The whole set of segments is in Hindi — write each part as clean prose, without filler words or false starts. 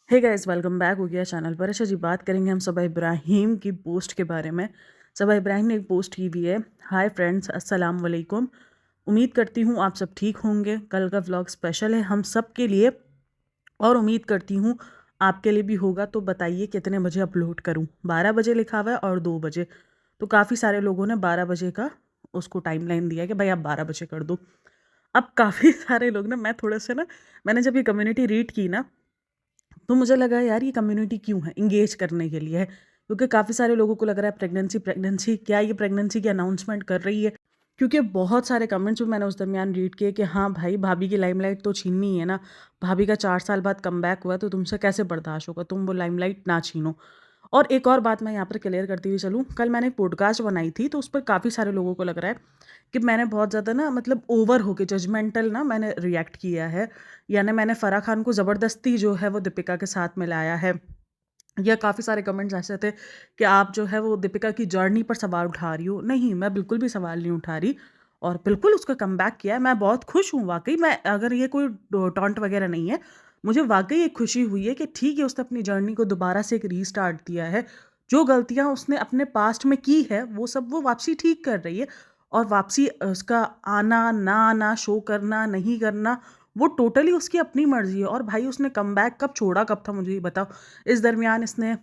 हे गाइस, वेलकम बैक हो गया चैनल पर। अच्छा जी, बात करेंगे हम सबा इब्राहिम की पोस्ट के बारे में। सबा इब्राहिम ने एक पोस्ट की हुई है। हाय फ्रेंड्स, अस्सलाम वालेकुम। उम्मीद करती हूँ आप सब ठीक होंगे। कल का व्लॉग स्पेशल है हम सब के लिए और उम्मीद करती हूँ आपके लिए भी होगा। तो बताइए कितने बजे अपलोड करूँ। 12 बजे लिखा हुआ है और 2 बजे। तो काफ़ी सारे लोगों ने 12 बजे का उसको टाइमलाइन दिया कि भाई आप 12 बजे कर दो। अब काफ़ी सारे लोग ना, मैं थोड़ा सा ना, मैंने जब ये कम्युनिटी रीड की ना, तो मुझे लगा यार ये कम्युनिटी क्यों है, इंगेज करने के लिए है। क्योंकि काफ़ी सारे लोगों को लग रहा है प्रेगनेंसी प्रेगनेंसी क्या ये प्रेगनेंसी की अनाउंसमेंट कर रही है। क्योंकि बहुत सारे कमेंट्स भी मैंने उस दरमियान रीड किए कि हाँ भाई, भाभी की लाइमलाइट तो छीननी है ना। भाभी का 4 साल बाद कमबैक हुआ तो तुमसे कैसे बर्दाश्त होगा, तुम वो लाइमलाइट ना छीनो। और एक और बात मैं यहाँ पर क्लियर करती हुई चलूँ, कल मैंने एक पॉडकास्ट बनाई थी तो उस पर काफ़ी सारे लोगों को लग रहा है कि मैंने बहुत ज़्यादा ना, मतलब ओवर होके जजमेंटल ना मैंने रिएक्ट किया है। यानी मैंने फ़राह खान को ज़बरदस्ती जो है वो दीपिका के साथ मिलाया है। या काफ़ी सारे कमेंट्स ऐसे थे कि आप जो है वो दीपिका की जर्नी पर सवाल उठा रही हो। नहीं, मैं बिल्कुल भी सवाल नहीं उठा रही और बिल्कुल उसका कमबैक किया है। मैं बहुत खुश हूँ वाक़ई। मैं, अगर ये कोई टॉन्ट वगैरह नहीं है, मुझे वाक़ई एक खुशी हुई है कि ठीक है, उसने अपनी जर्नी को दोबारा से एक रीस्टार्ट दिया है। जो गलतियाँ उसने अपने पास्ट में की है, वो सब वो वापसी ठीक कर रही है। और वापसी उसका आना, ना आना, शो करना, नहीं करना, वो टोटली उसकी अपनी मर्ज़ी है। और भाई उसने कमबैक कब छोड़ा कब था, मुझे ये बताओ। इस दरमियान इसने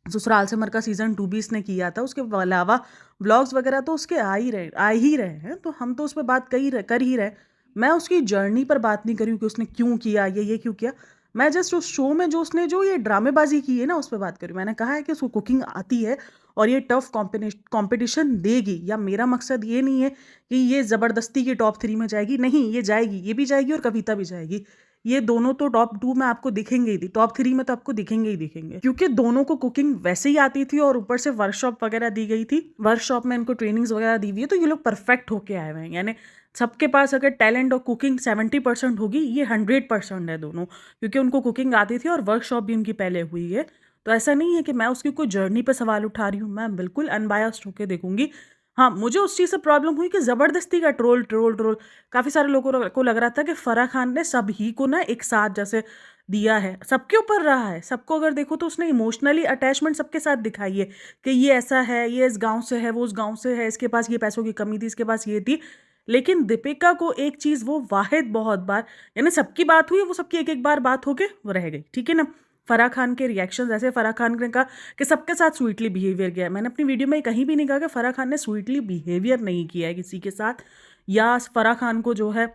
ससुराल सिमर का सीज़न 2 भी इसने किया था। उसके अलावा व्लॉग्स वगैरह तो उसके आ ही रहे हैं, तो हम तो उस पे बात कर ही रहे। मैं उसकी जर्नी पर बात नहीं कर रही हूँ कि उसने क्यों किया, ये क्यों किया। मैं जस्ट उस शो में जो उसने जो ये ड्रामेबाज़ी की है ना, उस पे बात कर रही हूँ। मैंने कहा है कि उसको कुकिंग आती है और ये टफ़ कॉम्पिटिशन देगी। या मेरा मकसद ये नहीं है कि ये ज़बरदस्ती की टॉप 3 में जाएगी, नहीं, ये जाएगी, ये भी जाएगी और कविता भी जाएगी। ये दोनों तो टॉप 2 में आपको दिखेंगे ही, टॉप 3 में तो आपको दिखेंगे ही दिखेंगे, क्योंकि दोनों को कुकिंग वैसे ही आती थी और ऊपर से वर्कशॉप वगैरह दी गई थी। वर्कशॉप में इनको ट्रेनिंग्स वगैरह दी हुई है, तो ये लोग परफेक्ट होके आए हुए हैं। यानी सबके पास अगर टैलेंट और कुकिंग 70% होगी, ये 100% है दोनों, क्योंकि उनको कुकिंग आती थी और वर्कशॉप भी उनकी पहले हुई है। तो ऐसा नहीं है कि मैं उसकी कोई जर्नी पे सवाल उठा रही हूँ। मैं बिल्कुल अनबायस्ड होके देखूंगी। हाँ, मुझे उस चीज़ से प्रॉब्लम हुई कि ज़बरदस्ती का ट्रोल ट्रोल ट्रोल। काफ़ी सारे लोगों को लग रहा था कि फ़राह खान ने सभी को ना एक साथ जैसे दिया है, सबके ऊपर रहा है। सबको अगर देखो तो उसने इमोशनली अटैचमेंट सबके साथ दिखाई है कि ये ऐसा है, ये इस गाँव से है, वो उस गाँव से है, इसके पास ये पैसों की कमी थी, इसके पास ये थी। लेकिन दीपिका को एक चीज़ वो वाहिद बहुत बार, यानी सबकी बात हुई, वो सबकी एक-एक बार बात होके वो रह गई, ठीक है ना? फ़राह खान के रिएक्शंस ऐसे, फ़राह खान ने कहा कि सबके साथ स्वीटली बिहेवियर किया है। मैंने अपनी वीडियो में कहीं भी नहीं कहा कि फ़राह खान ने स्वीटली बिहेवियर नहीं किया है किसी के साथ, या फ़राह खान को जो है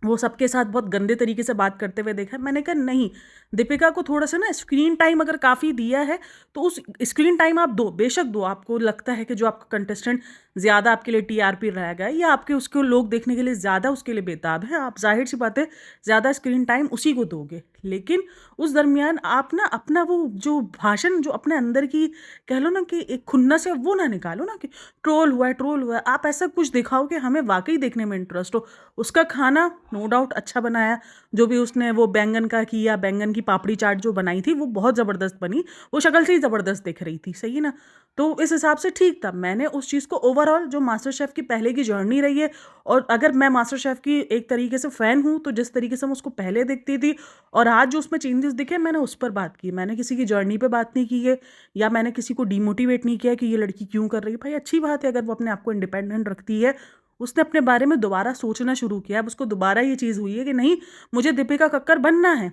वो सबके साथ बहुत गंदे तरीके से बात करते हुए देखा है। मैंने कहा नहीं, दीपिका को थोड़ा-सा ना स्क्रीन टाइम अगर काफ़ी दिया है, तो उस स्क्रीन टाइम आप दो, बेशक दो। आपको लगता है कि जो आपका कंटेस्टेंट ज़्यादा आपके लिए टीआरपी रहेगा या आपके उसको लोग देखने के लिए ज़्यादा उसके लिए बेताब है, आप ज़ाहिर-सी बात है ज़्यादा स्क्रीन टाइम उसी को दोगे। लेकिन उस दरमियान आप ना अपना वो जो भाषण, जो अपने अंदर की कह लो ना कि एक खुन्नस है, वो ना निकालो ना कि ट्रोल हुआ है, ट्रोल हुआ है। आप ऐसा कुछ दिखाओ कि हमें वाक़ई देखने में इंटरेस्ट हो। उसका खाना नो डाउट अच्छा बनाया। जो भी उसने वो बैंगन का किया, बैंगन की पापड़ी चाट जो बनाई थी, वो बहुत ज़बरदस्त बनी। वो शक्ल से ही ज़बरदस्त दिख रही थी, सही है ना? तो इस हिसाब से ठीक था। मैंने उस चीज़ को ओवरऑल, जो मास्टर शेफ़ की पहले की जर्नी रही है, और अगर मैं मास्टर शेफ़ की एक तरीके से फ़ैन हूँ, तो जिस तरीके से मैं उसको पहले देखती थी और आज जो उसमें चेंजेस दिखे, मैंने उस पर बात की। मैंने किसी की जर्नी पे बात नहीं की है, या मैंने किसी को डिमोटिवेट नहीं किया कि ये लड़की क्यों कर रही है। भाई अच्छी बात है अगर वो अपने आप को इंडिपेंडेंट रखती है। उसने अपने बारे में दोबारा सोचना शुरू किया। अब उसको दोबारा ये चीज़ हुई है कि नहीं, मुझे दीपिका कक्कर बनना है।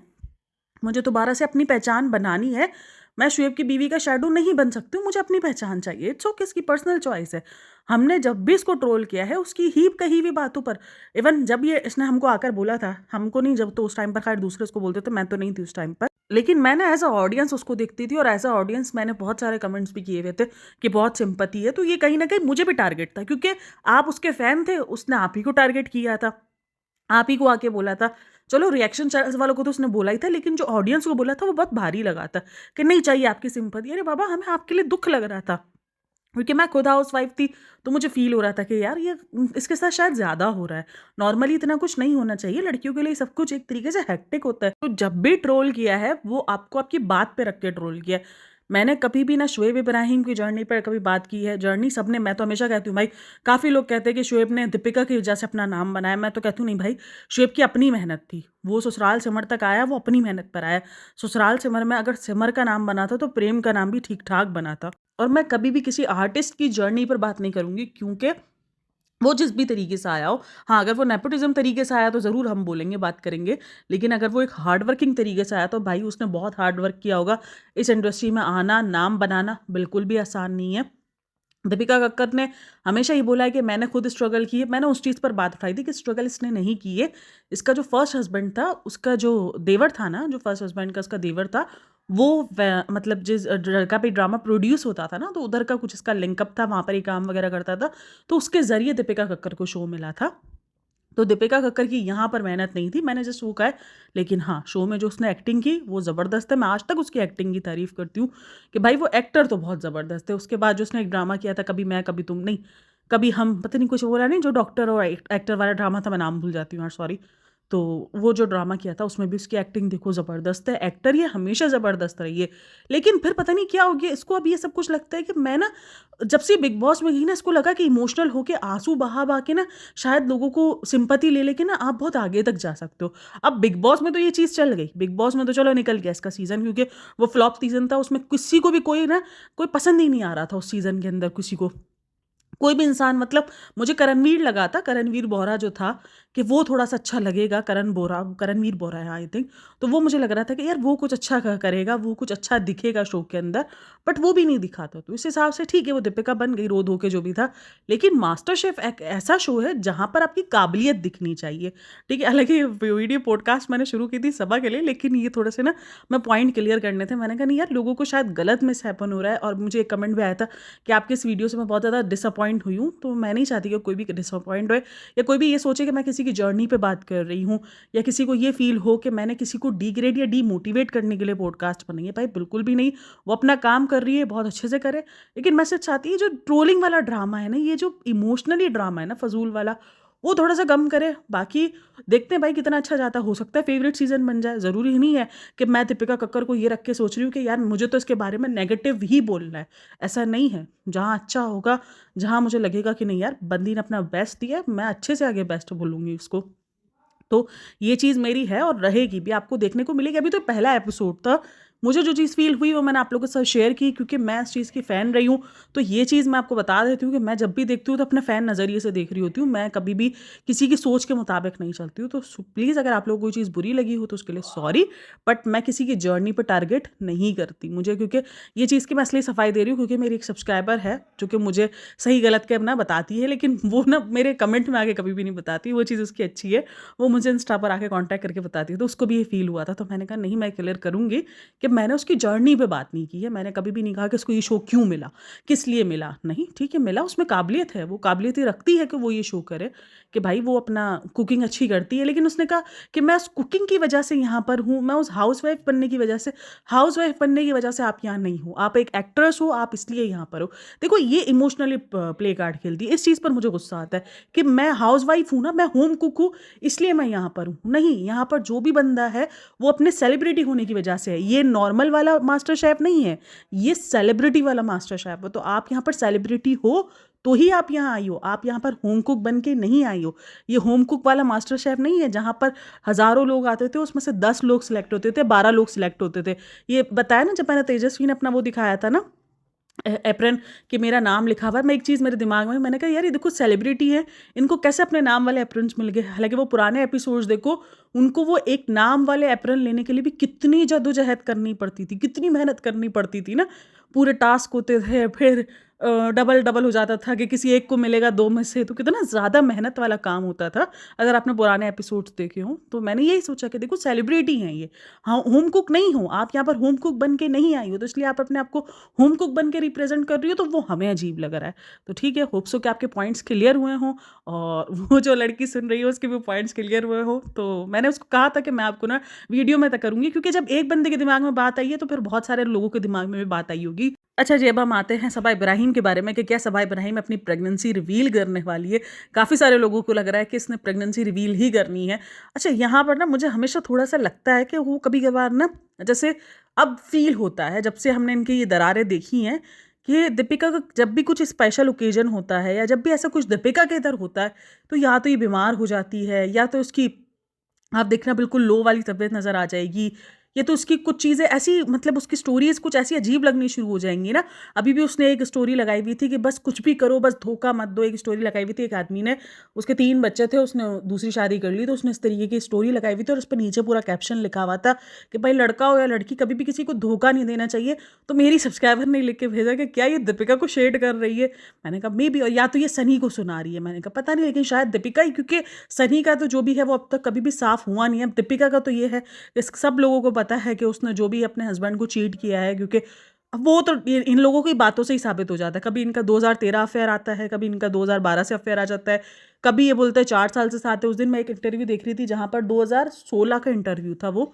मुझे दोबारा से अपनी पहचान बनानी है। मैं शुएब की बीवी का शैडो नहीं बन सकती हूँ, मुझे अपनी पहचान चाहिए। इट्स ओके, इसकी पर्सनल चॉइस है। हमने जब भी इसको ट्रोल किया है, उसकी ही कही हुई बातों पर, इवन जब ये इसने हमको आकर बोला था, हमको नहीं, जब तो उस टाइम पर खैर दूसरे उसको बोलते थे, मैं तो नहीं थी उस टाइम पर। लेकिन मैं ना एज़ अ ऑडियंस उसको देखती थी, और एज़ अ ऑडियंस मैंने बहुत सारे कमेंट्स भी किए हुए थे कि बहुत सिंपैथी है। तो ये कहीं न कहीं मुझे भी टारगेट था, क्योंकि आप उसके फैन थे, उसने आप ही को टारगेट किया था। आप ही को आके बोला था। चलो रिएक्शन चैनल्स वालों को तो उसने बोला ही था, लेकिन जो ऑडियंस को बोला था वो बहुत भारी लगा था कि नहीं चाहिए आपकी सिंपैथी। अरे बाबा, हमें आपके लिए दुःख लग रहा था, क्योंकि मैं खुद हाउसवाइफ थी, तो मुझे फ़ील हो रहा था कि यार ये इसके साथ शायद ज़्यादा हो रहा है। नॉर्मली इतना कुछ नहीं होना चाहिए, लड़कियों के लिए सब कुछ एक तरीके से हेक्टिक होता है। तो जब भी ट्रोल किया है, वो आपको आपकी बात पे रख के ट्रोल किया है। मैंने कभी भी ना शुएब इब्राहिम की जर्नी पर कभी बात की है। जर्नी सबने, मैं तो हमेशा कहती हूँ भाई, काफ़ी लोग कहते हैं कि शुएब ने दीपिका की वजह से अपना नाम बनाया। मैं तो कहती हूँ नहीं भाई, शुएब की अपनी मेहनत थी। वो ससुराल सिमर तक आया, वो अपनी मेहनत पर आया। ससुराल सिमर में अगर सिमर का नाम बना था तो प्रेम का नाम भी ठीक ठाक बना था। और मैं कभी भी किसी आर्टिस्ट की जर्नी पर बात नहीं करूँगी, क्योंकि वो जिस भी तरीके से आया हो। हाँ, अगर वो नेपोटिज़्म तरीके से आया तो ज़रूर हम बोलेंगे, बात करेंगे। लेकिन अगर वो एक हार्ड वर्किंग तरीके से आया तो भाई उसने बहुत हार्ड वर्क किया होगा। इस इंडस्ट्री में आना, नाम बनाना बिल्कुल भी आसान नहीं है। दीपिका कक्कड़ ने हमेशा ये बोला है कि मैंने खुद स्ट्रगल की है। मैंने उस चीज़ पर बात उठाई थी कि स्ट्रगल इसने नहीं की है। इसका जो फर्स्ट हस्बैंड था, उसका जो देवर था ना, जो फर्स्ट हस्बैंड का उसका देवर था, वो मतलब जिस जगह पे ड्रामा प्रोड्यूस होता था ना, तो उधर का कुछ इसका लिंकअप था, वहाँ पर ही काम वगैरह करता था। तो उसके ज़रिए दीपिका कक्कड़ को शो मिला था। तो दीपिका कक्कड़ की यहाँ पर मेहनत नहीं थी, मैंने जस्ट वो कहा है। लेकिन हाँ, शो में जो उसने एक्टिंग की वो ज़बरदस्त है। मैं आज तक उसकी एक्टिंग की तारीफ़ करती हूँ कि भाई वो एक्टर तो बहुत ज़बरदस्त है। उसके बाद जो उसने एक ड्रामा किया था, कभी मैं कभी तुम, नहीं कभी हम, पता नहीं कुछ बोला नहीं, जो डॉक्टर और एक्टर वाला ड्रामा था, मैं नाम भूल जाती हूँ यार, सॉरी। तो वो जो ड्रामा किया था उसमें भी उसकी एक्टिंग देखो ज़बरदस्त है। एक्टर ये हमेशा ज़बरदस्त रही है। लेकिन फिर पता नहीं क्या हो गया इसको, अब ये सब कुछ लगता है कि मैं ना, जब से बिग बॉस में गई ना, इसको लगा कि इमोशनल होके आंसू बहा बहा के ना शायद लोगों को सिंपैथी ले लेके ना आप बहुत आगे तक जा सकते हो। अब बिग बॉस में तो ये चीज़ चल गई, बिग बॉस में तो चलो निकल गया इसका सीज़न, क्योंकि वो फ्लॉप सीज़न था। उसमें किसी को भी कोई पसंद ही नहीं आ रहा था उस सीज़न के अंदर किसी को। कोई भी इंसान, मतलब मुझे करणवीर लगा था, करणवीर बोहरा जो था, कि वो थोड़ा-सा अच्छा लगेगा, करणवीर बोहरा है आई थिंक। तो वो मुझे लग रहा था कि यार वो कुछ अच्छा करेगा, वो कुछ अच्छा दिखेगा शो के अंदर, बट वो भी नहीं दिखा था। तो इस हिसाब से ठीक है, वो दीपिका बन गई रो-धो के जो भी था। लेकिन मास्टर शेफ़ एक ऐसा शो है जहाँ पर आपकी काबिलियत दिखनी चाहिए, ठीक है? हालाँकि ये वीडियो पॉडकास्ट मैंने शुरू की थी सभा के लिए, लेकिन ये थोड़े से ना मैं पॉइंट क्लियर करने थे। मैंने कहा नहीं यार, लोगों को शायद गलत मिसहैपन हो रहा है। और मुझे एक कमेंट भी आया था कि आपके इस वीडियो से मैं बहुत ज़्यादा डिसअपॉइंट हुई हूँ। तो मैं नहीं चाहती कि कोई भी डिसअपॉइंट होए, या कोई भी ये सोचे कि मैं किसी की जर्नी पे बात कर रही हूँ, या किसी को ये फ़ील हो कि मैंने किसी को डिग्रेड या डीमोटिवेट करने के लिए पॉडकास्ट बनाई है। भाई बिल्कुल भी नहीं, वो अपना काम कर रही है, बहुत अच्छे से करे। लेकिन मैं सिर्फ चाहती हूँ जो ट्रोलिंग वाला ड्रामा है ना, ये जो इमोशनली ड्रामा है ना, फ़ज़ूल वाला, वो थोड़ा-सा कम करे। बाकी देखते हैं भाई कितना अच्छा जाता है। हो सकता है फ़ेवरेट सीज़न बन जाए। ज़रूरी नहीं है कि मैं दीपिका कक्कड़ को ये रख के सोच रही हूँ कि यार मुझे तो इसके बारे में नेगेटिव ही बोलना है। ऐसा नहीं है। जहाँ अच्छा होगा, जहाँ मुझे लगेगा कि नहीं यार बंदी ने अपना बेस्ट दिया है, मैं अच्छे से आगे बेस्ट बोलूँगी उसको। तो ये चीज़ मेरी है और रहेगी भी, आपको देखने को मिलेगी। अभी तो पहला एपिसोड था। मुझे जो चीज़ फ़ील हुई वो मैंने आप लोगों के साथ शेयर की, क्योंकि मैं इस चीज़ की फ़ैन रही हूँ। तो ये चीज़ मैं आपको बता देती हूँ कि मैं जब भी देखती हूँ तो अपने फ़ैन नज़रिए से देख रही होती हूँ। मैं कभी भी किसी की सोच के मुताबिक नहीं चलती हूँ। तो प्लीज़, अगर आप लोगों को कोई चीज़ बुरी लगी हो तो उसके लिए सॉरी, बट मैं किसी की जर्नी पे टारगेट नहीं करती। मुझे, क्योंकि ये चीज़ की मैं इसलिए सफाई दे रही हूँ क्योंकि मेरी एक सब्सक्राइबर है जो कि मुझे सही गलत के ना बताती है, लेकिन वो ना मेरे कमेंट में आके कभी भी नहीं बताती। वो चीज़ उसकी अच्छी है। वो मुझे इंस्टा पर आके कॉन्टैक्ट करके बताती है, तो उसको भी ये फ़ील हुआ था। तो मैंने कहा नहीं, मैं क्लियर करूँगी कि मैंने उसकी जर्नी पे बात नहीं की है। मैंने कभी भी नहीं कहा कि उसको ये शो क्यों मिला, किस लिए मिला। नहीं, ठीक है, मिला, उसमें काबिलियत है, वो काबिलियत ही रखती है कि वो ये शो करे, कि भाई वो अपना कुकिंग अच्छी करती है। लेकिन उसने कहा कि मैं उस कुकिंग की वजह से यहाँ पर हूँ, मैं उस हाउसवाइफ़ बनने की वजह से, हाउसवाइफ़ बनने की वजह से आप यहाँ नहीं हो। आप एक एक्ट्रेस हो, आप इसलिए यहाँ पर हो। देखो ये इमोशनली प्ले कार्ड खेलती है। इस चीज़ पर मुझे गुस्सा आता है कि मैं हाउसवाइफ़ हूँ ना, मैं होम कुक हूँ, इसलिए मैं यहाँ पर हूँ। नहीं, यहाँ पर जो भी बंदा है वो अपने सेलिब्रिटी होने की वजह से है। ये नॉर्मल वाला मास्टर शेफ़ नहीं है, ये सेलिब्रिटी वाला मास्टर शेफ़ है। तो आप यहाँ पर सेलिब्रिटी हो तो ही आप यहाँ आई हो, आप यहाँ पर होम कुक बन के नहीं आई हो। ये होम कुक वाला मास्टर शेफ़ नहीं है जहाँ पर हज़ारों लोग आते थे, उसमें से 10 लोग सिलेक्ट होते थे, 12 लोग सिलेक्ट होते थे। ये बताया ना जब मैंने तेजस्वी ने अपना वो दिखाया था ना, एप्रन, कि मेरा नाम लिखा हुआ है। मैं एक चीज़ मेरे दिमाग में, मैंने कहा यार ये देखो सेलिब्रिटी है, इनको कैसे अपने नाम वाले एप्रन्स मिल गए। हालाँकि वो पुराने एपिसोड्स देखो, उनको वो एक नाम वाले एप्रन लेने के लिए भी कितनी जद्दोजहद करनी पड़ती थी, कितनी मेहनत करनी पड़ती थी ना। पूरे टास्क होते थे, फिर डबल-डबल हो जाता था कि किसी एक को मिलेगा 2 में से, तो कितना ज़्यादा मेहनत वाला काम होता था, अगर आपने पुराने एपिसोड्स देखे हों। तो मैंने यही सोचा कि देखो सेलिब्रिटी हैं ये, हाँ, होम कुक नहीं हो, आप यहाँ पर होम कुक बन के नहीं आई हो, तो इसलिए आप अपने आप को होम कुक बन के रिप्रेज़ेंट कर रही हो, तो वो हमें अजीब लग रहा है। तो ठीक है, होप सो कि आपके पॉइंट्स क्लियर हुए हों, और वो जो लड़की सुन रही है उसके भी पॉइंट्स क्लियर हुए हों। तो मैंने उसको कहा था कि मैं आपको ना वीडियो में तक करूँगी, क्योंकि जब एक बंदे के दिमाग में बात आई है तो फिर बहुत सारे लोगों के दिमाग में भी बात आई होगी। अच्छा जी, अब हम आते हैं सबा इब्राहिम के बारे में कि क्या सबा इब्राहिम अपनी प्रेगनेंसी रिवील करने वाली है। काफ़ी सारे लोगों को लग रहा है कि इसने प्रेगनेंसी रिवील ही करनी है। अच्छा, यहाँ पर ना मुझे हमेशा थोड़ा-सा लगता है कि वो कभी-कभार ना, जैसे अब फील होता है जब से हमने इनकी ये दरारें देखी हैं कि दीपिका का जब भी कुछ स्पेशल ओकेजन होता है या जब भी ऐसा कुछ दीपिका के इधर होता है तो या तो ये बीमार हो जाती है या तो उसकी आप देखना बिल्कुल लो वाली तबीयत नज़र आ जाएगी या तो उसकी कुछ चीज़ें ऐसी मतलब उसकी स्टोरीज कुछ ऐसी अजीब लगनी शुरू हो जाएंगी ना। अभी भी उसने एक स्टोरी लगाई हुई थी कि बस कुछ भी करो बस धोखा मत दो। एक स्टोरी लगाई हुई थी एक आदमी ने, उसके 3 बच्चे थे, उसने दूसरी शादी कर ली तो उसने इस तरीके की स्टोरी लगाई हुई थी और उस पर नीचे पूरा कैप्शन लिखा हुआ था कि भाई लड़का हो या लड़की कभी भी किसी को धोखा नहीं देना चाहिए। तो मेरी सब्सक्राइबर ने लिख के भेजा कि क्या ये दीपिका को शेड कर रही है। मैंने कहा मे बी, या तो ये सनी को सुना रही है। मैंने कहा पता नहीं, लेकिन शायद दीपिका ही, क्योंकि सनी का तो जो भी है वो अब तक कभी भी साफ हुआ नहीं है। दीपिका का तो ये है, इस सब लोगों को पता है कि उसने जो भी अपने हस्बैंड को चीट किया है, क्योंकि अब वो तो इन लोगों की बातों से ही साबित हो जाता है। कभी इनका 2013 अफेयर आता है, कभी इनका 2012 से अफेयर आ जाता है, कभी ये बोलते हैं 4 साल से साथ है। उस दिन मैं एक इंटरव्यू देख रही थी जहाँ पर 2016 का इंटरव्यू था वो,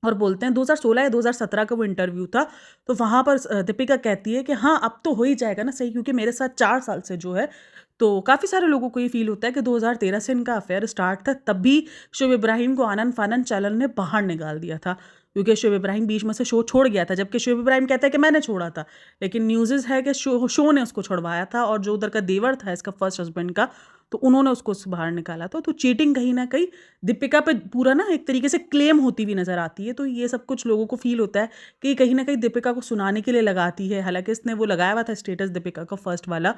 और बोलते हैं 2016 या 2017 का वो इंटरव्यू था। तो वहाँ पर दीपिका कहती है कि हाँ अब तो हो ही जाएगा ना सही, क्योंकि मेरे साथ 4 साल से जो है। तो काफ़ी सारे लोगों को ये फील होता है कि 2013 से इनका अफेयर स्टार्ट था, तब भी शुभ इब्राहिम को आनंद फानंद चैनल ने बाहर निकाल दिया था, क्योंकि शुभ इब्राहिम बीच में से शो छोड़ गया था। जबकि शुभ इब्राहिम कहता है कि मैंने छोड़ा था, लेकिन न्यूज़ है कि शो ने उसको छुड़वाया था। और जो उधर का देवर था इसका फर्स्ट हस्बैंड का, तो उन्होंने उसको बाहर निकाला था। तो चीटिंग कहीं ना कहीं दीपिका पे पूरा ना एक तरीके से क्लेम होती हुई नजर आती है। तो ये सब कुछ लोगों को फील होता है कि कहीं ना कहीं दीपिका को सुनाने के लिए लगाती है। हालांकि इसने वो लगाया हुआ था स्टेटस दीपिका का फर्स्ट वाला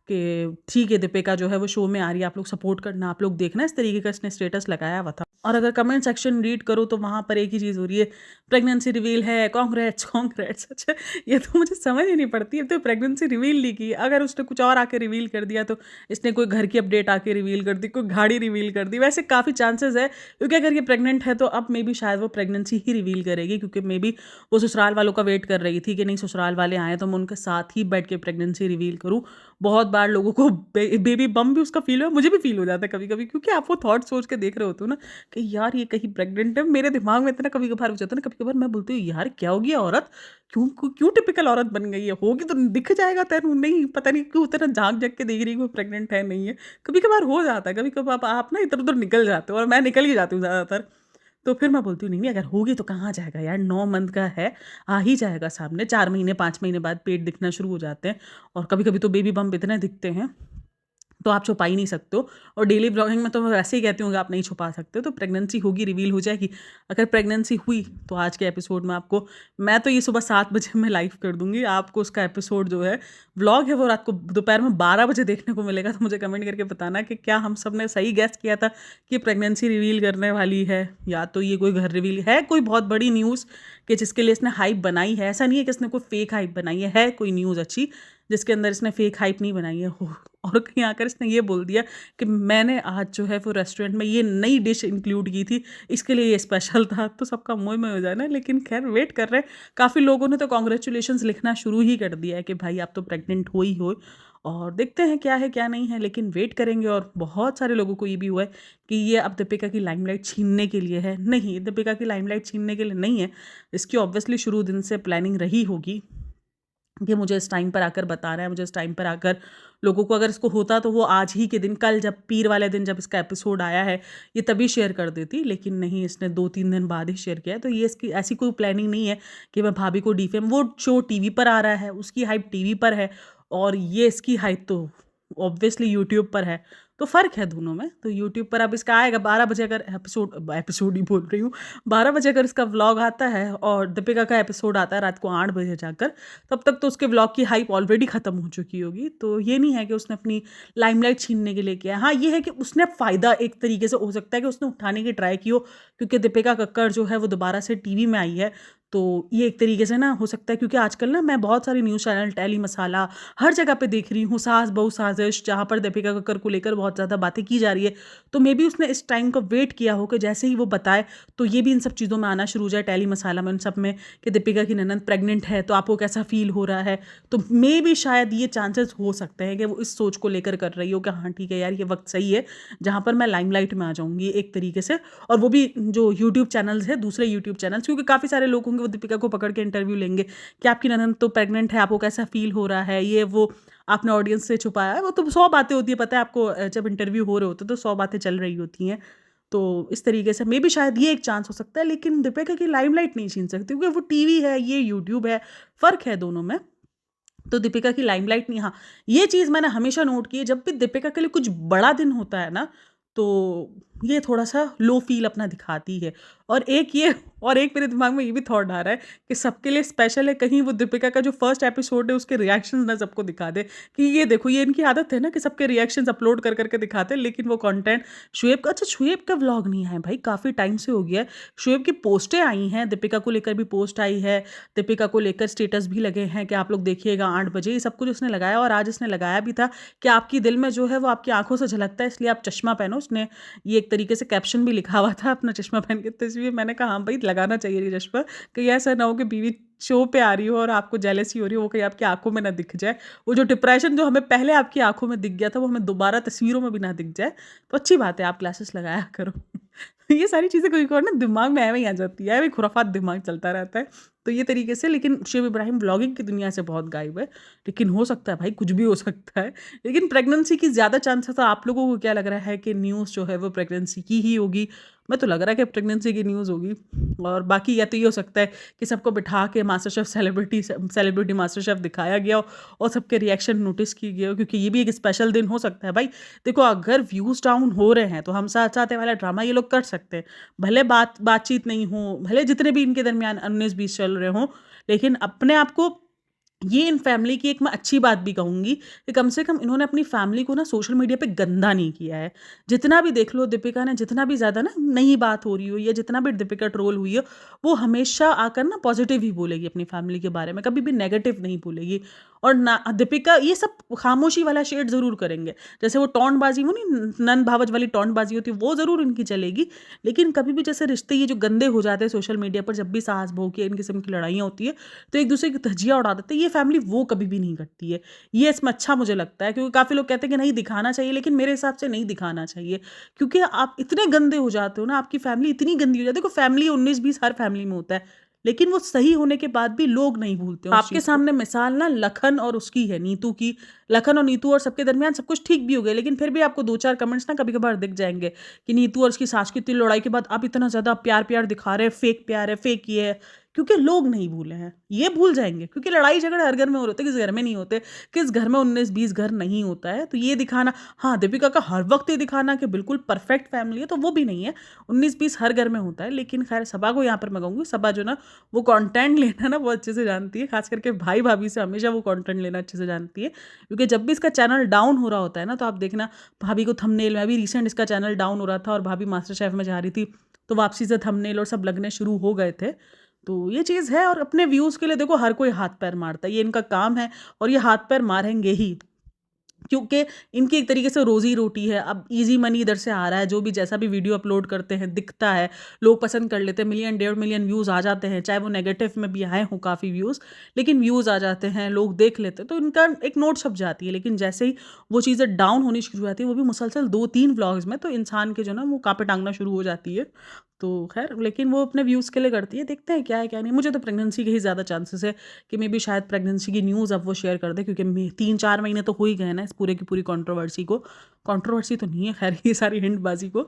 कि ठीक है दीपिका जो है वो शो में आ रही है, आप लोग सपोर्ट करना, आप लोग देखना, इस तरीके का इसने स्टेटस लगाया हुआ था। और अगर कमेंट सेक्शन रीड करो तो वहाँ पर एक ही चीज़ हो रही है, प्रेगनेंसी रिवील है, कांग्रेट्स कांग्रेट्स। अच्छा, ये तो मुझे समझ ही नहीं पड़ती। अब तो प्रेगनेंसी रिवील नहीं की, अगर उसने कुछ और आके रिवील कर दिया तो इसने कोई घर की अपडेट आके रिवील कर दी, कोई गाड़ी रिवील कर दी। वैसे काफ़ी चांसेस है, क्योंकि अगर ये प्रेग्नेंट है तो अब मे बी शायद वो प्रेगनेंसी ही रिवील करेगी, क्योंकि मे बी वो ससुराल वालों का वेट कर रही थी कि नहीं ससुराल वाले आए तो मैं उनके साथ ही बैठ के प्रेगनेंसी रिवील करूँ। बहुत बार लोगों को बेबी बम भी उसका फील हुआ, मुझे भी फील हो जाता है कभी कभी, क्योंकि आप वो थॉट सोच के देख रहे होते हो ना कि यार ये कहीं प्रेग्नेंट है। मेरे दिमाग में इतना कभी कभार हो जाता है ना, कभी कभार मैं बोलती हूँ यार क्या हो गया औरत, क्यों क्यों टिपिकल औरत बन गई है, होगी तो दिख जाएगा तेरू, नहीं पता नहीं क्यों उतना झांक झांक के देख रही है वो प्रेग्नेंट है नहीं है। कभी कभार हो जाता है, कभी कभार आप ना इधर उधर निकल जाते हो, और मैं निकल ही जाती हूँ ज़्यादातर। तो फिर मैं बोलती हूँ नहीं नहीं, अगर होगी तो कहाँ जाएगा यार, 9 मंथ का है, आ ही जाएगा सामने। 4 महीने 5 महीने बाद पेट दिखना शुरू हो जाते हैं, और कभी कभी तो बेबी बम्प इतने दिखते हैं तो आप छुपा ही नहीं सकते हो। और डेली ब्लॉगिंग में तो मैं वैसे ही कहती हूँ कि आप नहीं छुपा सकते हो। तो प्रेगनेंसी होगी, रिवील हो जाएगी। अगर प्रेगनेंसी हुई तो आज के एपिसोड में आपको, मैं तो ये सुबह 7 बजे में लाइव कर दूंगी, आपको उसका एपिसोड जो है व्लॉग है वो रात को दोपहर में 12 बजे देखने को मिलेगा। तो मुझे कमेंट करके बताना कि क्या हम सब ने सही गैस किया था कि प्रेगनेंसी रिवील करने वाली है, या तो ये कोई घर रिवील है, कोई बहुत बड़ी न्यूज़ कि जिसके लिए इसने हाइप बनाई है। ऐसा नहीं है कि इसने कोई फेक हाइप बनाई है कोई न्यूज़ अच्छी जिसके अंदर इसने फेक हाइप नहीं बनाई है। और कहीं आकर इसने ये बोल दिया कि मैंने आज जो है वो रेस्टोरेंट में ये नई डिश इंक्लूड की थी, इसके लिए ये स्पेशल था। तो सबका मोह में हो जाए ना। लेकिन खैर वेट कर रहे हैं, काफ़ी लोगों ने तो कॉन्ग्रेचुलेशंस लिखना शुरू ही कर दिया है कि भाई आप तो प्रेग्नेंट हो ही हो। और देखते हैं क्या है क्या नहीं है, लेकिन वेट करेंगे। और बहुत सारे लोगों को ये भी हुआ है कि ये अब दीपिका की लाइमलाइट छीनने के लिए है। नहीं, दीपिका की लाइमलाइट छीनने के लिए नहीं है, इसकी ऑब्वियसली शुरू दिन से प्लानिंग रही होगी कि मुझे इस टाइम पर आकर बताना है, मुझे इस टाइम पर आकर लोगों को, अगर इसको होता तो वो आज ही के दिन, कल जब पीर वाले दिन जब इसका एपिसोड आया है ये तभी शेयर कर देती, लेकिन नहीं, इसने 2-3 दिन बाद ही शेयर किया है। तो ये इसकी ऐसी कोई प्लानिंग नहीं है कि मैं भाभी को डिफेम, वो शो टीवी पर आ रहा है, उसकी हाइप टीवी पर है, और ये इसकी हाइप तो ऑब्वियसली यूट्यूब पर है। तो फ़र्क है दोनों में। तो यूट्यूब पर अब इसका आएगा 12 बजे, अगर एपिसोड ही बोल रही हूँ, 12 बजे अगर इसका व्लॉग आता है और दीपिका का एपिसोड आता है रात को 8 बजे जाकर, तब तक तो उसके व्लॉग की हाइप ऑलरेडी ख़त्म हो चुकी होगी। तो ये नहीं है कि उसने अपनी लाइमलाइट छीनने के लिए किया है। हाँ, ये है कि उसने फ़ायदा एक तरीके से हो सकता है कि उसने उठाने की ट्राई की हो, क्योंकि दीपिका कक्कड़ जो है वो दोबारा से टीवी में आई है। तो ये एक तरीके से ना हो सकता है, क्योंकि आजकल ना मैं बहुत सारी न्यूज़ चैनल, टेली मसाला, हर जगह पे देख रही हूँ सास बहू साजिश, जहाँ पर दीपिका कक्कड़ को लेकर बहुत ज़्यादा बातें की जा रही है। तो मे बी उसने इस टाइम का वेट किया हो कि जैसे ही वो बताए तो ये भी इन सब चीज़ों में आना शुरू हो जाए, टेली मसाला में, उन सब में, कि दीपिका की ननद प्रेग्नेंट है तो आपको कैसा फील हो रहा है। तो मे बी शायद ये चांसेस हो सकते हैं कि वो इस सोच को लेकर कर रही हो कि हाँ ठीक है यार, ये वक्त सही है जहाँ पर मैं लाइमलाइट में आ जाऊँगी एक तरीके से। और वो भी जो यूट्यूब चैनल्स है, दूसरे यूट्यूब चैनल्स, क्योंकि काफ़ी सारे लोग होंगे वो दीपिका को पकड़ के इंटरव्यू लेंगे कि आपकी ननद तो प्रेग्नेंट है, आपको कैसा फील हो रहा है, ये वो आपने ऑडियंस से छुपाया है। वो तो 100 बातें होती है, पता है आपको, जब इंटरव्यू हो रहे होते तो 100 बातें चल रही होती हैं। तो इस तरीके से मे बी शायद ये एक चांस हो सकता है, लेकिन दीपिका की लाइमलाइट नहीं छीन सकती क्योंकि वो टीवी है, ये यूट्यूब है, फ़र्क है दोनों में। तो दीपिका की लाइमलाइट नहीं, हाँ, ये चीज़ मैंने हमेशा नोट की है, जब भी दीपिका के लिए कुछ बड़ा दिन होता है ना, तो ये थोड़ा-सा लो फ़ील अपना दिखाती है। और एक मेरे दिमाग में ये भी थॉट आ रहा है कि सबके लिए स्पेशल है, कहीं वो दीपिका का जो फर्स्ट एपिसोड है उसके रिएक्शंस ना सबको दिखा दे कि ये देखो, ये इनकी आदत है ना कि सबके रिएक्शंस अपलोड कर कर के दिखाते हैं, लेकिन वो कंटेंट शुएब का व्लॉग नहीं आया भाई, काफ़ी टाइम से हो गया है। शुएब की पोस्टें आई हैं, दीपिका को लेकर भी पोस्ट आई है, दीपिका को लेकर स्टेटस भी लगे हैं कि आप लोग देखिएगा 8 बजे, ये सब कुछ उसने लगाया। और आज उसने लगाया भी था कि आपकी दिल में जो है वो आपकी आँखों से झलकता है, इसलिए आप चश्मा पहनो। उसने ये एक तरीके से कैप्शन भी लिखा हुआ था अपना चश्मा पहन के तस्वीर। मैंने कहा हाँ भाई, लगाना चाहिए ये चश्मा, कहीं ऐसा ना हो कि बीवी शो पे आ रही हो और आपको जेलसी हो रही हो, वो कहीं आपकी आंखों में ना दिख जाए। वो जो डिप्रेशन जो हमें पहले आपकी आंखों में दिख गया था, वो हमें दोबारा तस्वीरों में भी ना दिख जाए। तो अच्छी बात है, आप ग्लासेस लगाया करो। ये सारी चीज़ें कोई और ना दिमाग में ऐਵੇਂ ही आ जाती है, ऐਵੇਂ खुराफात दिमाग चलता रहता है। तो ये तरीके से, लेकिन शुएब इब्राहिम व्लॉगिंग की दुनिया से बहुत गायब है, लेकिन हो सकता है भाई, कुछ भी हो सकता है। लेकिन प्रेगनेंसी की ज़्यादा चांसेस, तो आप लोगों को क्या लग रहा है कि न्यूज़ जो है वो प्रेगनेंसी की ही होगी? मैं तो लग रहा है कि प्रेगनेंसी की न्यूज़ होगी। और बाकी या तो ये हो सकता है कि सबको बिठा के master chef celebrity master chef दिखाया गया हो और सबके रिएक्शन नोटिस किए गए हो, क्योंकि ये भी एक स्पेशल दिन हो सकता है भाई। देखो, अगर व्यूज़ डाउन हो रहे हैं तो हम साथ-साथ ये वाला ड्रामा ये लोग कर सकते हैं। भले बातचीत नहीं हो, भले जितने भी इनके दरमियान 19-20 चल रहे हों, लेकिन अपने आप को, ये इन फैमिली की एक मैं अच्छी बात भी कहूँगी कि कम से कम इन्होंने अपनी फैमिली को ना सोशल मीडिया पे गंदा नहीं किया है। जितना भी देख लो, दीपिका ने जितना भी ज़्यादा ना नई बात हो रही हो या जितना भी दीपिका ट्रोल हुई हो, वो हमेशा आकर ना पॉजिटिव ही बोलेगी अपनी फैमिली के बारे में, कभी भी नेगेटिव नहीं बोलेगी। और ना दीपिका ये सब खामोशी वाला शेड ज़रूर करेंगे, जैसे वो टॉन्टबाजी, वो नहीं नंद भावच वाली टॉन्टबाजी होती है, वो ज़रूर इनकी चलेगी। लेकिन कभी भी जैसे रिश्ते ये जो गंदे हो जाते हैं सोशल मीडिया पर, जब भी सास बहू की इन किस्म की लड़ाइयाँ होती है तो एक दूसरे की धज्जियाँ उड़ा देते हैं, ये फैमिली वो कभी भी नहीं करती है। ये इसमें अच्छा मुझे लगता है, क्योंकि काफ़ी लोग कहते हैं कि नहीं दिखाना चाहिए, लेकिन मेरे हिसाब से नहीं दिखाना चाहिए, क्योंकि आप इतने गंदे हो जाते हो ना, आपकी फैमिली इतनी गंदी हो जाती है। देखो, फैमिली 19-20 हर फैमिली में होता है, लेकिन वो सही होने के बाद भी लोग नहीं भूलते उस आपके चीज़ को। सामने मिसाल ना लखन और उसकी है, नीतू की। लखन और नीतू और सबके दरमियान सब कुछ ठीक भी हो गया, लेकिन फिर भी आपको 2-4 कमेंट्स ना कभी-कभार दिख जाएँगे कि नीतू और उसकी सास की इतनी लड़ाई के बाद आप इतना ज़्यादा प्यार-प्यार दिखा रहे हैं, फेक प्यार है, फेक ये है। क्योंकि लोग नहीं भूले हैं, ये भूल जाएँगे, क्योंकि लड़ाई झगड़े हर घर में हो रहे होते हैं, किस घर में नहीं होते, किस घर में 19-20 घर नहीं होता है। तो ये दिखाना, हाँ, दीपिका का हर वक़्त ये दिखाना कि बिल्कुल परफेक्ट फैमिली है, तो वो भी नहीं है। 19-20 हर घर में होता है, लेकिन खैर सबा को यहाँ पर मैं कहूँगी, सबा जो ना वो कंटेंट लेना ना बहुत अच्छे से जानती है, ख़ास करके भाई-भाभी से हमेशा वो कंटेंट लेना अच्छे से जानती है। क्योंकि जब भी इसका चैनल डाउन हो रहा होता है ना, तो आप देखना भाभी को थंबनेल में, अभी रिसेंट इसका चैनल डाउन हो रहा था और भाभी मास्टर शेफ़ में जा रही थी, तो वापसी से थंबनेल और सब लगने शुरू हो गए थे। तो ये चीज़ है, और अपने व्यूज़ के लिए देखो हर कोई हाथ-पैर मारता है, ये इनका काम है और ये हाथ-पैर मारेंगे ही। क्योंकि इनकी एक तरीके से रोज़ी-रोटी है। अब ईज़ी मनी इधर से आ रहा है, जो भी जैसा भी वीडियो अपलोड करते हैं, दिखता है, लोग पसंद कर लेते हैं, मिलियन, 1.5 मिलियन व्यूज़ आ जाते हैं, चाहे वो नेगेटिव में भी आए हों काफ़ी व्यूज़, लेकिन व्यूज़ आ जाते हैं, लोग देख लेते हैं, तो इनका एक नोट छप जाती है। लेकिन जैसे ही वो चीज़ें डाउन होनी शुरू हो जाती है, वो भी मुसलसल 2-3 व्लॉग्स में, तो इंसान के जो ना वो काँपे टाँगना शुरू हो जाती है। तो ख़ैर, लेकिन वो अपने व्यूज़ के लिए करती है, देखते हैं क्या है क्या नहीं। मुझे तो प्रेगनेंसी के ही ज़्यादा चांसेस है कि मे बी शायद प्रेगनेंसी की न्यूज़ अब वो शेयर कर दे, क्योंकि 3-4 महीने तो हो ही गए ना इस पूरे की पूरी कंट्रोवर्सी को। कंट्रोवर्सी तो नहीं है खैर, ये सारी हिंटबाज़ी को।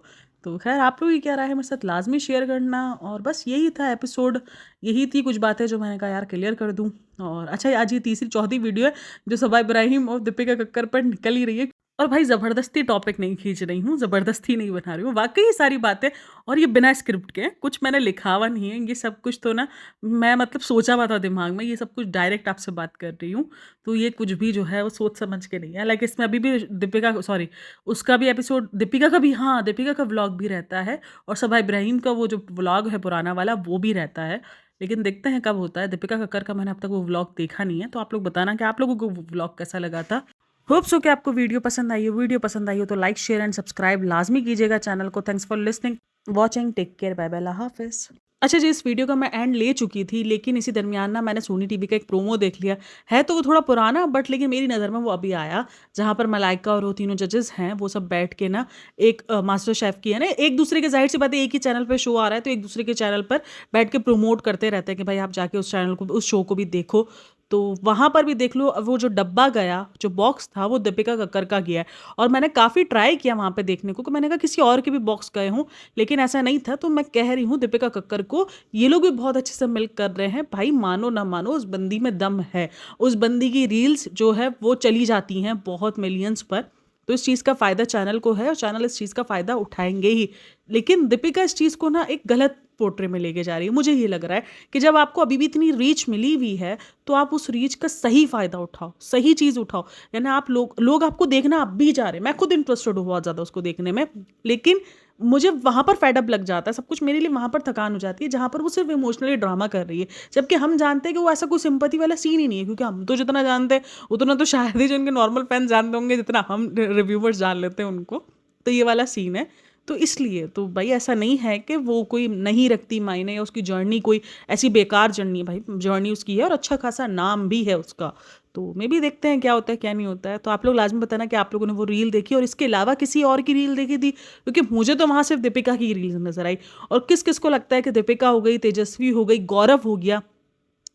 तो खैर, आप लोग की क्या राय है मेरे साथ लाज़मी शेयर करना। और बस यही था एपिसोड, यही थी कुछ बातें जो मैंने कहा यार क्लियर कर दूँ। और अच्छा, आज ये तीसरी चौथी वीडियो है जो सबा इब्राहिम और दीपिका कक्कर पर निकल ही रही है। और भाई ज़बरदस्ती टॉपिक नहीं खींच रही हूँ, ज़बरदस्ती नहीं बना रही हूँ, वाक़ई ये सारी बातें, और ये बिना स्क्रिप्ट के हैं, कुछ मैंने लिखा हुआ नहीं है, ये सब कुछ तो ना मैं मतलब सोचा हुआ था दिमाग में, ये सब कुछ डायरेक्ट आपसे बात कर रही हूँ। तो ये कुछ भी जो है वो सोच समझ के नहीं है। लाइक इसमें अभी भी दीपिका, सॉरी, उसका भी एपिसोड, दीपिका का भी, हाँ, दीपिका का व्लॉग भी रहता है, और सबा इब्राहिम का वो जो व्लॉग है पुराना वाला, वो भी रहता है। लेकिन देखते हैं कब होता है। दीपिका कक्कर का मैंने अब तक वो व्लॉग देखा नहीं है, तो आप लोग बताना कि आप लोगों को वो व्लॉग कैसा लगा था। होप सो कि आपको वीडियो पसंद आई हो। वीडियो पसंद आई हो तो लाइक, शेयर एंड सब्सक्राइब लाजमी कीजिएगा चैनल को। Thanks for listening, watching, take care, bye bye, अल्लाह हाफिज़। अच्छा जी, इस वीडियो का मैं एंड ले चुकी थी, लेकिन इसी दरमियान ना मैंने सोनी टीवी का एक प्रोमो देख लिया है। तो वो थोड़ा पुराना, बट लेकिन मेरी नज़र में वो अभी आया, जहाँ पर मलाइका और वो तीनों जजेस हैं, वो सब बैठ के ना एक मास्टर शेफ़ की है ना, एक दूसरे के, ज़ाहिर सी बात है एक ही चैनल पे शो आ रहा है, तो एक दूसरे के चैनल पर बैठ के प्रमोट करते रहते हैं कि भाई आप जाके उस चैनल को, उस शो को भी देखो। तो वहाँ पर भी देख लो, वो जो डब्बा गया, जो बॉक्स था वो दीपिका कक्कर का गया है। और मैंने काफ़ी ट्राई किया वहाँ पे देखने को, कि मैंने कहा किसी और के भी बॉक्स गए हों, लेकिन ऐसा नहीं था। तो मैं कह रही हूँ दीपिका कक्कर को, ये लोग भी बहुत अच्छे से मिल कर रहे हैं भाई, मानो ना मानो उस बंदी में दम है। उस बंदी की रील्स जो है वो चली जाती हैं बहुत मिलियंस पर। तो इस चीज़ का फ़ायदा चैनल को है और चैनल इस चीज़ का फ़ायदा उठाएंगे ही। लेकिन दीपिका इस चीज़ को ना एक गलत पोर्ट्रे में लेके जा रही है। मुझे ये लग रहा है कि जब आपको अभी भी इतनी रीच मिली हुई है, तो आप उस रीच का सही फ़ायदा उठाओ, सही चीज़ उठाओ। यानी आप लोग आपको देखना अब भी जा रहे हैं। मैं खुद इंटरेस्टेड हूँ बहुत ज़्यादा उसको देखने में, लेकिन मुझे वहाँ पर फेड अप लग जाता है सब कुछ। मेरे लिए वहाँ पर थकान हो जाती है, जहाँ पर वो सिर्फ इमोशनली ड्रामा कर रही है, जबकि हम जानते हैं कि वो ऐसा कोई सिंपैथी वाला सीन ही नहीं है। क्योंकि हम तो जितना जानते हैं उतना तो शायद ही जो उनके नॉर्मल फैन जानते होंगे, जितना हम रिव्यूवर्स जान लेते हैं उनको। तो ये वाला सीन है। तो इसलिए तो भाई ऐसा नहीं है कि वो कोई नहीं रखती मायने, या उसकी जर्नी कोई ऐसी बेकार जर्नी है। भाई जर्नी उसकी है और अच्छा खासा नाम भी है उसका। तो मे भी देखते हैं क्या होता है क्या नहीं होता है। तो आप लोग लाजमी बताना कि आप लोगों ने वो रील देखी और इसके अलावा किसी और की रील देखी थी, क्योंकि मुझे तो वहाँ सिर्फ दीपिका की रील नजर आई। और किस किस को लगता है कि दीपिका हो गई, तेजस्वी हो गई, गौरव हो गया,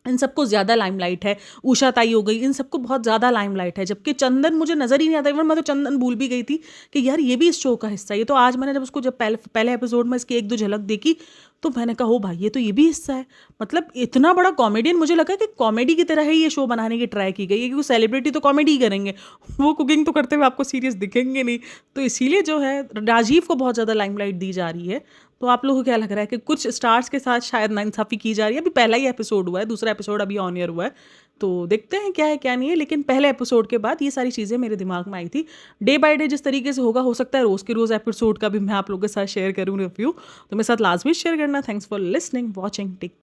इन सबको ज़्यादा लाइमलाइट है, उषा ताई हो गई, इन सबको बहुत ज़्यादा लाइमलाइट है, जबकि चंदन मुझे नज़र ही नहीं आता। इवन मैं तो चंदन भूल भी गई थी कि यार ये भी इस शो का हिस्सा है। ये तो आज मैंने जब उसको जब पहले एपिसोड में इसकी एक दो झलक देखी, तो मैंने कहा हो भाई ये तो ये भी हिस्सा है। मतलब इतना बड़ा कॉमेडियन, मुझे लगा कि कॉमेडी की तरह ही ये शो बनाने की ट्राई की गई है, क्योंकि सेलिब्रिटी तो कॉमेडी ही करेंगे, वो कुकिंग तो करते हुए आपको सीरियस दिखेंगे नहीं। तो इसीलिए जो है राजीव को बहुत ज़्यादा लाइमलाइट दी जा रही है। तो आप लोगों को क्या लग रहा है कि कुछ स्टार्स के साथ शायद नाइंसाफ़ी की जा रही है? अभी पहला ही एपिसोड हुआ है, दूसरा एपिसोड अभी ऑन एयर हुआ है, तो देखते हैं क्या है क्या नहीं है। लेकिन पहले एपिसोड के बाद ये सारी चीज़ें मेरे दिमाग में आई थी। डे बाय डे जिस तरीके से होगा, हो सकता है रोज़ के रोज़ एपिसोड का भी मैं आप लोगों के साथ शेयर करूँ रिव्यू। तो मेरे साथ लाजमी शेयर करना। Thanks for listening, watching, take